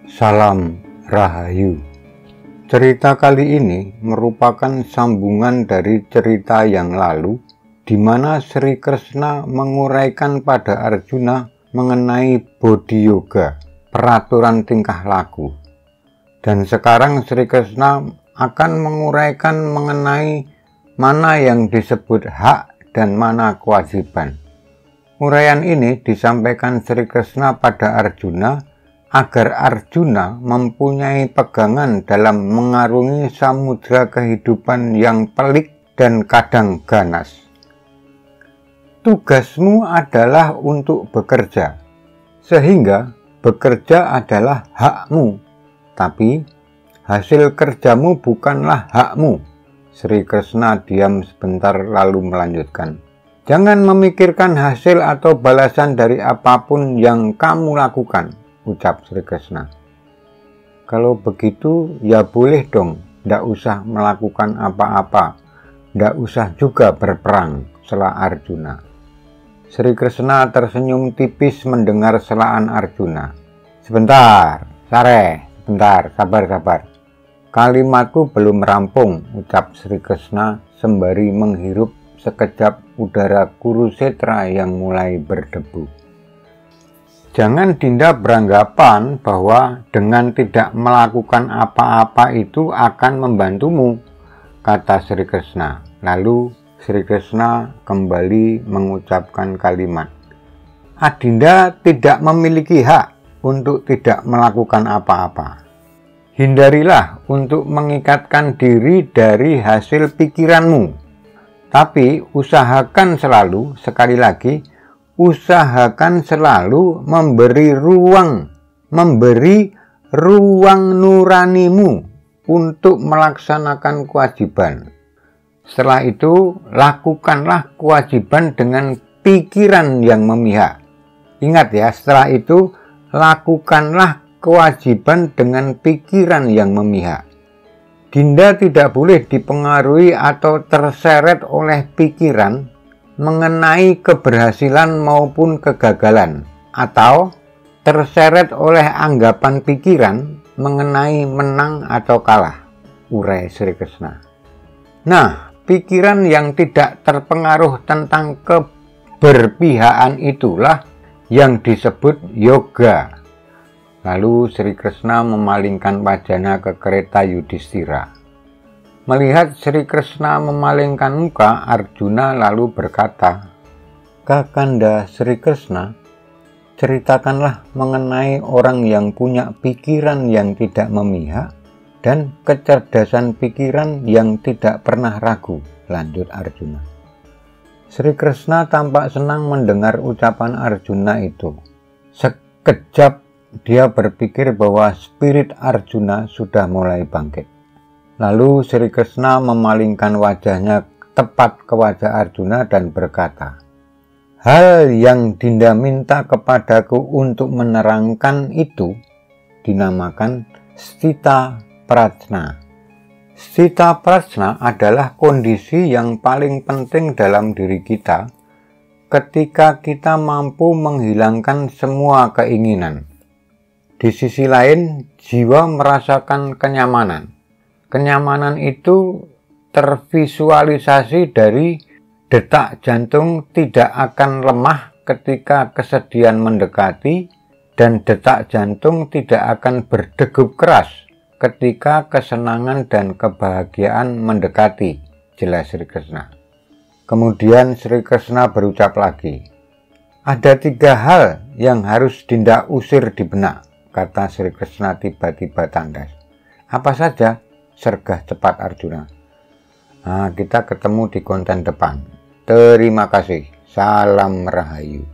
Salam Rahayu. Cerita kali ini merupakan sambungan dari cerita yang lalu, di mana Sri Krishna menguraikan pada Arjuna mengenai Bodhi Yoga, peraturan tingkah laku. Dan sekarang Sri Krishna akan menguraikan mengenai mana yang disebut hak dan mana kewajiban. Uraian ini disampaikan Sri Krishna pada Arjuna agar Arjuna mempunyai pegangan dalam mengarungi samudra kehidupan yang pelik dan kadang ganas. Tugasmu adalah untuk bekerja, sehingga bekerja adalah hakmu, tapi hasil kerjamu bukanlah hakmu. Sri Krishna diam sebentar lalu melanjutkan. Jangan memikirkan hasil atau balasan dari apapun yang kamu lakukan, ucap Sri Krishna. Kalau begitu ya boleh dong, ndak usah melakukan apa-apa, ndak usah juga berperang, sela Arjuna. Sri Krishna tersenyum tipis mendengar selaan Arjuna. Sebentar, sebentar, sabar. Kalimatku belum rampung, ucap Sri Krishna sembari menghirup sekejap udara Kurusetra yang mulai berdebu. Jangan Dinda beranggapan bahwa dengan tidak melakukan apa-apa itu akan membantumu, kata Sri Krishna. Lalu Sri Krishna kembali mengucapkan kalimat, Adinda tidak memiliki hak untuk tidak melakukan apa-apa. Hindarilah untuk mengikatkan diri dari hasil pikiranmu, tapi usahakan selalu, sekali lagi, usahakan selalu memberi ruang nuranimu untuk melaksanakan kewajiban. Setelah itu, lakukanlah kewajiban dengan pikiran yang memihak. Ingat ya, setelah itu, lakukanlah kewajiban dengan pikiran yang memihak. Dinda tidak boleh dipengaruhi atau terseret oleh pikiran mengenai keberhasilan maupun kegagalan, atau terseret oleh anggapan pikiran mengenai menang atau kalah, urai Sri Krishna. Nah, pikiran yang tidak terpengaruh tentang keberpihakan itulah yang disebut yoga. Lalu Sri Krishna memalingkan wajahnya ke kereta Yudhistira. Melihat Sri Krishna memalingkan muka, Arjuna lalu berkata, Kakanda Sri Krishna, ceritakanlah mengenai orang yang punya pikiran yang tidak memihak dan kecerdasan pikiran yang tidak pernah ragu, lanjut Arjuna. Sri Krishna tampak senang mendengar ucapan Arjuna itu. Sekejap dia berpikir bahwa spirit Arjuna sudah mulai bangkit. Lalu Sri Krishna memalingkan wajahnya tepat ke wajah Arjuna dan berkata, hal yang Dinda minta kepadaku untuk menerangkan itu dinamakan Sthita Prajna. Sthita Prajna adalah kondisi yang paling penting dalam diri kita ketika kita mampu menghilangkan semua keinginan. Di sisi lain, jiwa merasakan kenyamanan. Kenyamanan itu tervisualisasi dari detak jantung tidak akan lemah ketika kesedihan mendekati dan detak jantung tidak akan berdegup keras ketika kesenangan dan kebahagiaan mendekati, jelas Sri Krishna. Kemudian Sri Krishna berucap lagi, ada 3 hal yang harus Dinda usir di benak, kata Sri Krishna tiba-tiba tandas. Apa saja? Sergah cepat Arjuna. Nah, kita ketemu di konten depan. Terima kasih. Salam Rahayu.